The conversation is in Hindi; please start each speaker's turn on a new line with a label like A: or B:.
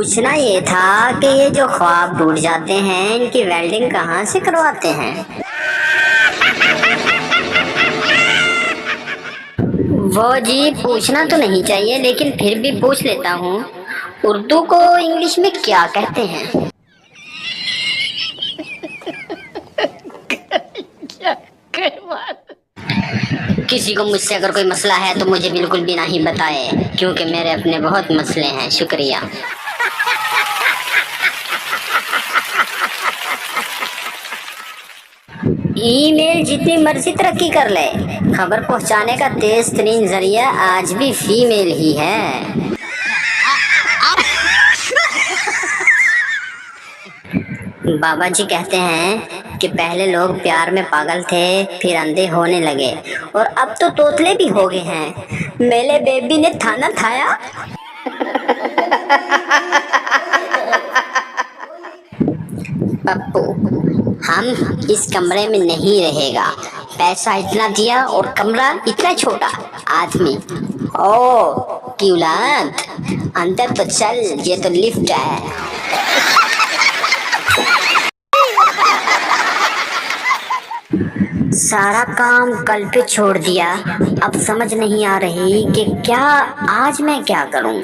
A: पूछना ये था कि ये जो ख्वाब टूट जाते हैं इनकी वेल्डिंग कहाँ से करवाते हैं। वो जी पूछना तो नहीं चाहिए लेकिन फिर भी पूछ लेता हूँ, उर्दू को इंग्लिश में क्या कहते हैं। किसी को मुझसे अगर कोई मसला है तो मुझे बिल्कुल भी नहीं बताए, क्योंकि मेरे अपने बहुत मसले हैं। शुक्रिया। ईमेल जितनी मर्जी तरक्की कर ले, खबर पहुंचाने का तेज तरीन जरिया आज भी फीमेल ही है। बाबा जी कहते हैं कि पहले लोग प्यार में पागल थे, फिर अंधे होने लगे और अब तो तोतले भी हो गए हैं। मेले बेबी ने थाना थाया। पप्पू, हम इस कमरे में नहीं रहेगा। पैसा इतना दिया और कमरा इतना छोटा। आदमी ओ की औलाद, अंदर तो चल, ये तो लिफ्ट है। सारा काम कल पे छोड़ दिया। अब समझ नहीं आ रही कि क्या आज मैं क्या करूं।